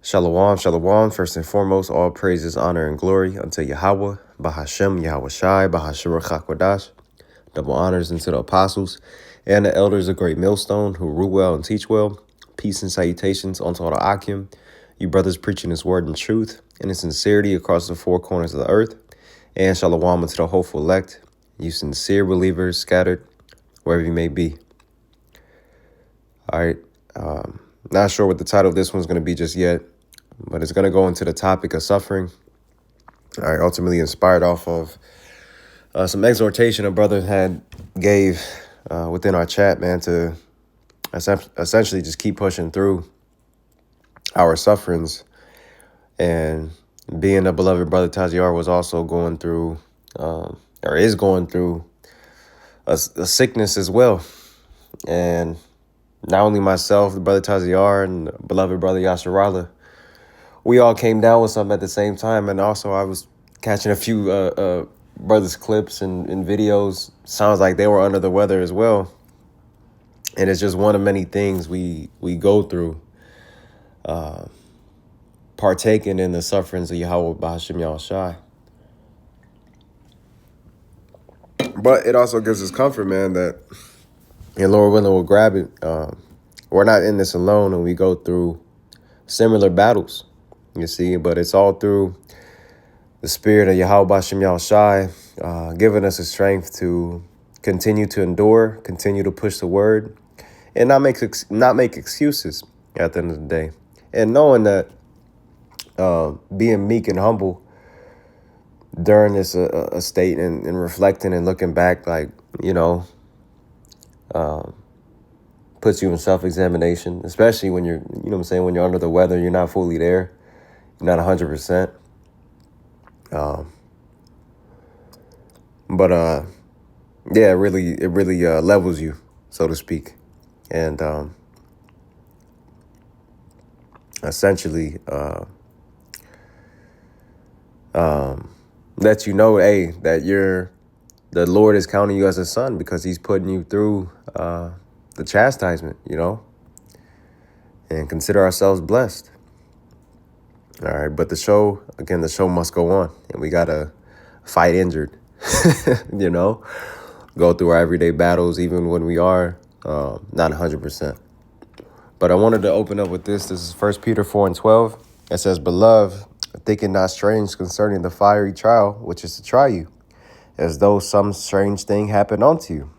Shalom, shalom. First and foremost, all praises, honor, and glory unto Yahweh, Bahashem, Yahweh Shai, Bahashua Chakwadash. Double honors unto the apostles and the elders of Great Millstone who rule well and teach well. Peace and salutations unto all the Akim, you brothers preaching his word in truth and in sincerity across the four corners of the earth. And shalom unto the hopeful elect, you sincere believers scattered wherever you may be. All right. Not sure what the title of this one's going to be just yet, but it's going to go into the topic of suffering. All right, ultimately inspired off of some exhortation a brother had gave within our chat, man, to essentially just keep pushing through our sufferings. And being a beloved brother Tajiar was also going through, or is going through, a sickness as well. And not only myself, the brother Taziar, and the beloved brother Yasharala, we all came down with something at the same time. And also I was catching a few brothers' clips and videos. Sounds like they were under the weather as well. And it's just one of many things we go through, partaking in the sufferings of Yahweh Bahashem Yahweh Shai. But it also gives us comfort, man, that and Lord willing will grab it. We're not in this alone, and we go through similar battles, you see, but it's all through the spirit of Yahweh Bashem Yahweh Shai, giving us the strength to continue to endure, continue to push the word, and not make excuses at the end of the day. And knowing that being meek and humble during this state and reflecting and looking back, like, puts you in self-examination, especially when you're, when you're under the weather, you're not fully there, you're not 100%. But it really levels you, so to speak, and essentially lets you know, hey, that the Lord is counting you as a son because He's putting you through the chastisement, and consider ourselves blessed. All right, but the show must go on, and we gotta fight injured, go through our everyday battles, even when we are not 100%. But I wanted to open up with this. This is 1 Peter 4:12. It says, "Beloved, think it not strange concerning the fiery trial, which is to try you, as though some strange thing happened unto you."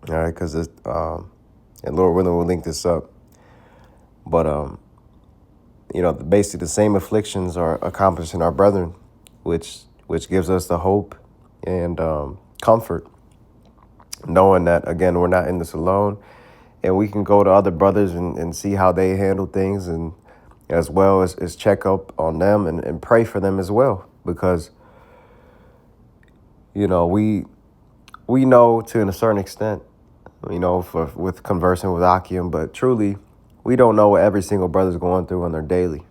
All right, because and Lord willing, we'll link this up. But basically the same afflictions are accomplishing our brethren, which gives us the hope and comfort, knowing that, again, we're not in this alone, and we can go to other brothers and see how they handle things, and as well as check up on them and pray for them as well, because we know to a certain extent, with conversing with Akim, but truly we don't know what every single brother's going through on their daily,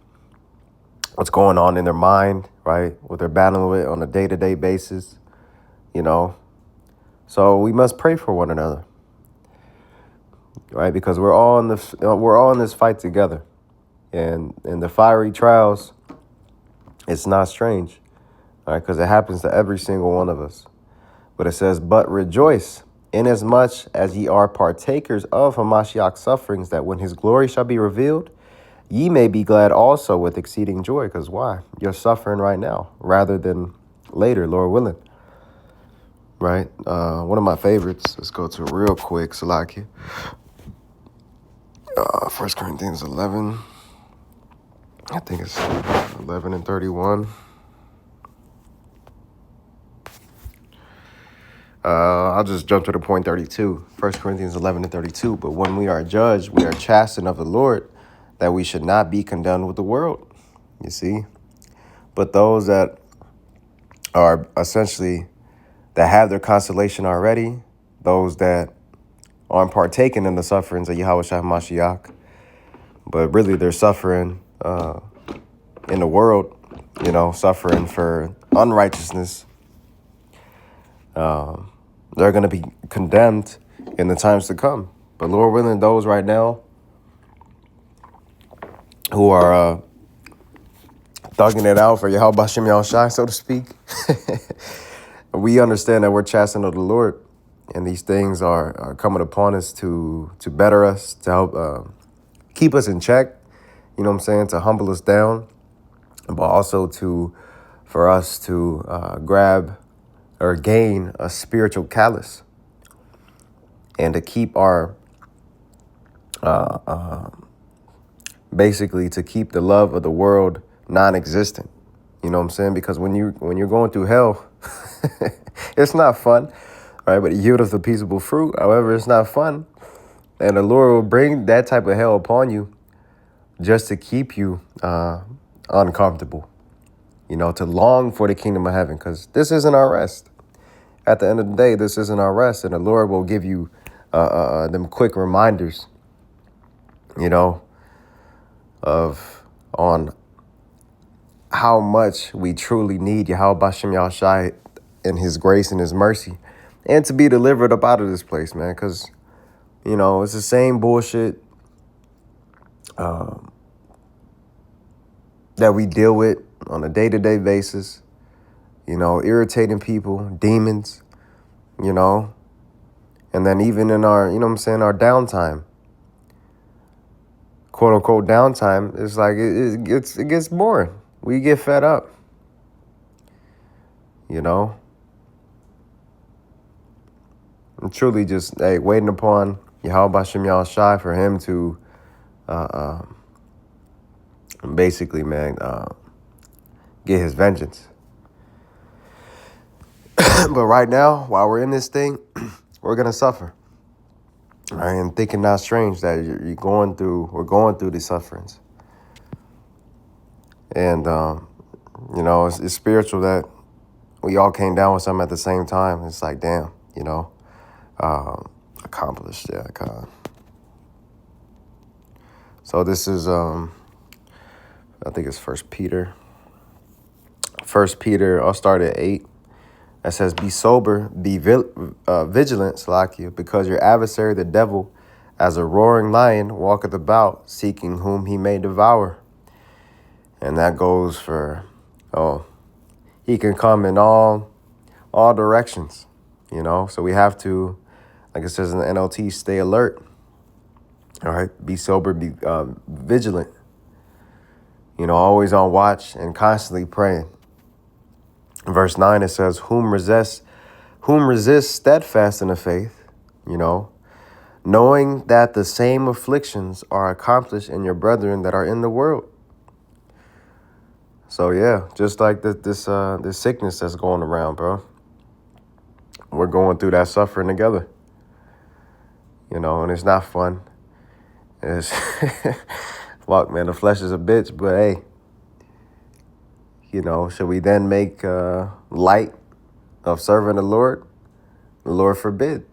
what's going on in their mind, right? What they're battling with on a day-to-day basis, So we must pray for one another, right? Because we're all in this fight together, and the fiery trials, it's not strange, all right? Because it happens to every single one of us. But it says, "But rejoice, inasmuch as ye are partakers of Hamashiach's sufferings, that when His glory shall be revealed, ye may be glad also with exceeding joy." Because why? You're suffering right now rather than later, Lord willing. Right? One of my favorites, let's go to it real quick, Salaki. 1 Corinthians 11. I think it's 11 and 31. I'll just jump to the point 32. 1 Corinthians 11 and 32. "But when we are judged, we are chastened of the Lord, that we should not be condemned with the world." You see? But those that are essentially, that have their consolation already, those that aren't partaking in the sufferings of Yahweh Shai Mashiach, but really they're suffering in the world, suffering for unrighteousness, they're going to be condemned in the times to come. But Lord willing, those right now who are thugging it out for Yahweh Bashem Yahushai, so to speak. We understand that we're chastened of the Lord, and these things are coming upon us to better us, to help keep us in check, you know what I'm saying, to humble us down, but also for us to grab or gain a spiritual callus, and to keep our basically to keep the love of the world non-existent. You know what I'm saying? Because when you're going through hell, it's not fun, right? But it yieldeth the peaceable fruit. However, it's not fun, and the Lord will bring that type of hell upon you just to keep you uncomfortable. You know, to long for the kingdom of heaven, because this isn't our rest. At the end of the day, this isn't our rest, and the Lord will give you them quick reminders, you know, on how much we truly need Yahweh Bashem Yahushai and his grace and his mercy, and to be delivered up out of this place, man, because, you know, it's the same bullshit that we deal with on a day-to-day basis, you know, irritating people, demons, you know, and then even in our, you know what I'm saying, our downtime, quote unquote downtime, it's like it gets boring. We get fed up, you know. I'm truly just waiting upon Yahweh Bashem Yahushai for him to basically, man, get his vengeance. But right now, while we're in this thing, we're gonna suffer. All right, and thinking not strange that we're going through these sufferings. And, you know, it's spiritual that we all came down with something at the same time. It's like, damn, you know, accomplished. Yeah, God. So this is, I think it's 1 Peter. 1 Peter, I'll start at 8. That says, be sober, be vigilant, Salakia, because your adversary, the devil, as a roaring lion, walketh about, seeking whom he may devour. And that goes for, he can come in all directions, you know. So we have to, like it says in the NLT, stay alert. All right, be sober, be vigilant. You know, always on watch and constantly praying. Verse 9, it says, whom resist steadfast in the faith, you know, knowing that the same afflictions are accomplished in your brethren that are in the world. So yeah, just like this sickness that's going around, bro. We're going through that suffering together. You know, and it's not fun. It's fuck, man, the flesh is a bitch, but hey, you know, should we then make light of serving the Lord? The Lord forbid.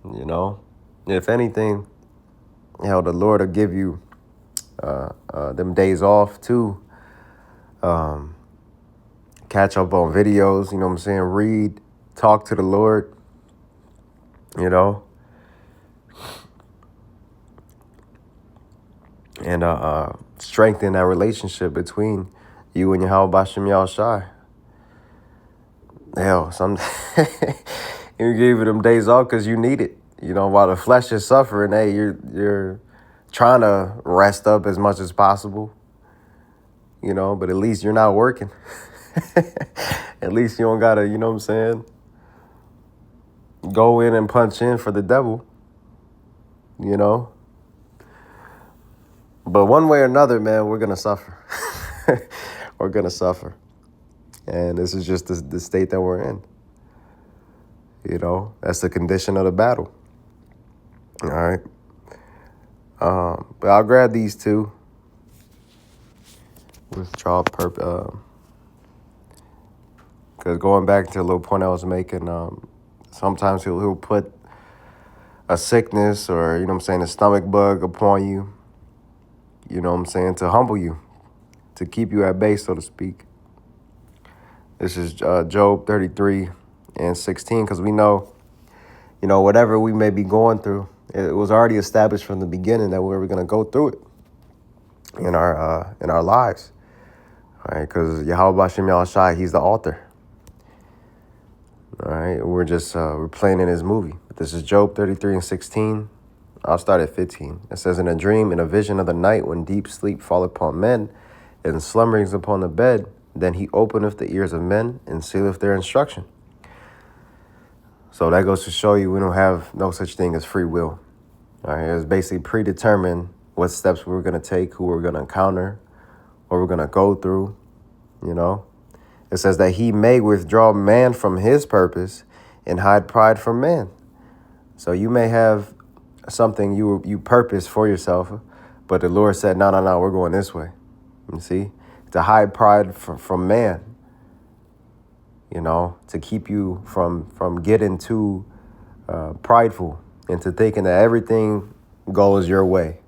You know, if anything, the Lord will give you them days off too. Catch up on videos, you know what I'm saying? Read, talk to the Lord, you know. And strengthen that relationship between you and Yahweh Bashem Yahushai. Hell, you gave it them days off because you need it. You know, while the flesh is suffering, hey, you're trying to rest up as much as possible. You know, but at least you're not working. At least you don't gotta, you know what I'm saying, go in and punch in for the devil. You know. But one way or another, man, we're going to suffer. We're going to suffer. And this is just the state that we're in. You know, that's the condition of the battle. All right. But I'll grab these two. Withdraw purpose. Because going back to a little point I was making, sometimes he'll put a sickness or, you know what I'm saying, a stomach bug upon you. You know what I'm saying? To humble you, to keep you at bay, so to speak. This is Job 33 and 16, because we know, you know, whatever we may be going through, It was already established from the beginning that we were going to go through it in our lives. All right, because Yahweh Bashem Yahushai, he's the author. All right, we're playing in his movie. This is Job 33:16. I'll start at 15. It says, in a dream, in a vision of the night, when deep sleep fall upon men, and slumberings upon the bed, then he openeth the ears of men, and sealeth their instruction. So that goes to show you we don't have no such thing as free will. All right, it's basically predetermined what steps we're going to take, who we're going to encounter, what we're going to go through, you know. It says that he may withdraw man from his purpose and hide pride from man. So you may have something you purpose for yourself, but the Lord said, no, we're going this way. You see, to hide pride from man, you know, to keep you from getting too prideful into thinking that everything goes your way.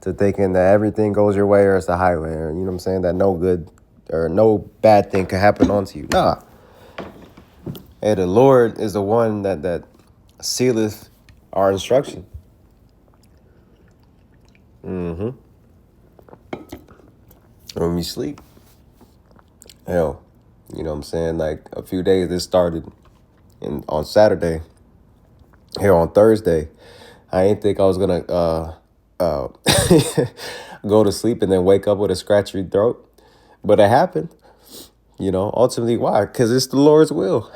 To thinking that everything goes your way or it's the highway, or, you know what I'm saying, that no good or no bad thing could happen onto you. Nah. Hey, the Lord is the one that sealeth our instruction. When we sleep. Hell, you know what I'm saying? Like a few days, this started on Saturday. Here on Thursday, I ain't think I was gonna go to sleep and then wake up with a scratchy throat. But it happened. You know, ultimately, why? Because it's the Lord's will.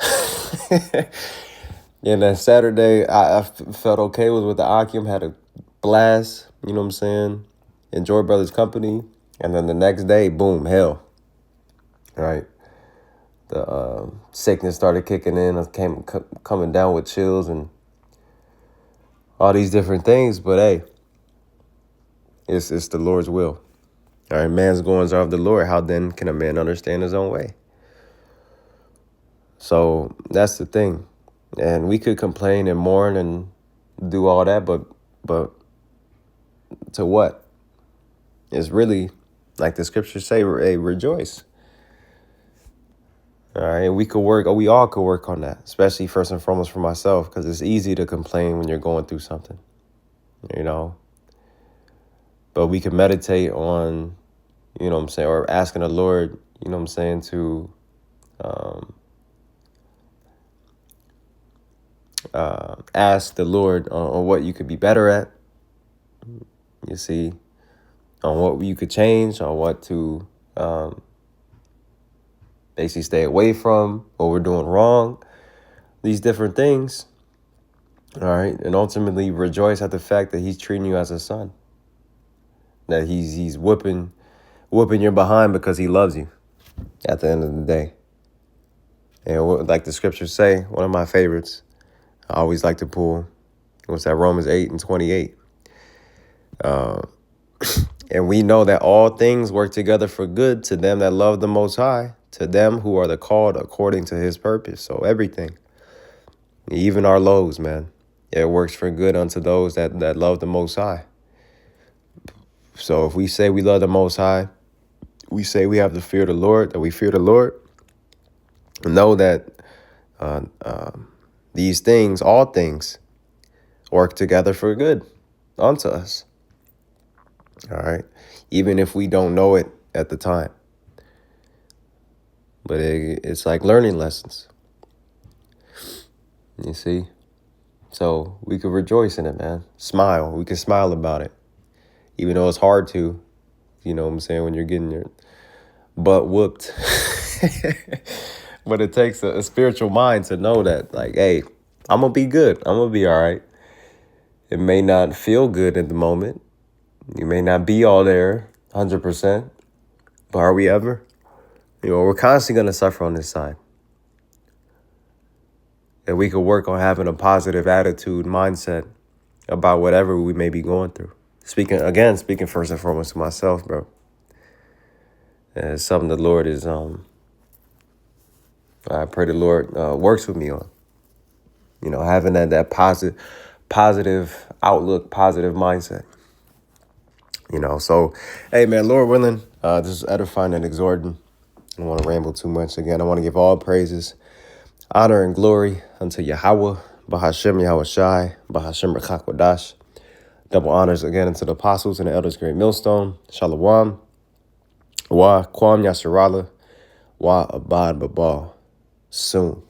And then Saturday, I felt okay with the Akim, had a blast, you know what I'm saying? Enjoyed brothers' company. And then the next day, boom, hell. Right? The sickness started kicking in. I came coming down with chills and all these different things. But hey, it's the Lord's will. All right, man's goings are of the Lord. How then can a man understand his own way? So that's the thing. And we could complain and mourn and do all that, but to what? It's really, like the scriptures say, rejoice. All right, we all could work on that, especially first and foremost for myself, because it's easy to complain when you're going through something, you know. But we can meditate on, you know what I'm saying, or asking the Lord, you know what I'm saying, to ask the Lord on what you could be better at, you see, on what you could change, on what to basically stay away from, what we're doing wrong, these different things. All right, and ultimately rejoice at the fact that he's treating you as a son, that he's whooping your behind because he loves you at the end of the day. And like the scriptures say, one of my favorites, I always like to pull, what's that, Romans 8:28. And we know that all things work together for good to them that love the Most High, to them who are the called according to his purpose. So everything, even our lows, man, it works for good unto those that love the Most High. So if we say we love the Most High, we say we have the fear of the Lord, that we fear the Lord, know that these things, all things, work together for good unto us. All right, even if we don't know it at the time. But it's like learning lessons, you see? So we could rejoice in it, man. Smile. We can smile about it. Even though it's hard to, you know what I'm saying, when you're getting your butt whooped. But it takes a spiritual mind to know that, like, hey, I'm going to be good. I'm going to be all right. It may not feel good at the moment. You may not be all there 100%. But are we ever? You know, we're constantly going to suffer on this side. And we could work on having a positive attitude, mindset about whatever we may be going through. Speaking first and foremost to myself, bro. And it's something the Lord is, I pray the Lord works with me on. You know, having that positive outlook, positive mindset. You know, so, hey, man, Lord willing, this is edifying and exhorting. I don't want to ramble too much. Again, I want to give all praises, honor, and glory unto Yahweh, Bahashem Yahweh Shai, Bahashem Rekakwadash. Double honors again to the apostles and the elders, great millstone. Shalom. Wa Kwam Yasharala. Wa Abad Babal. Soon.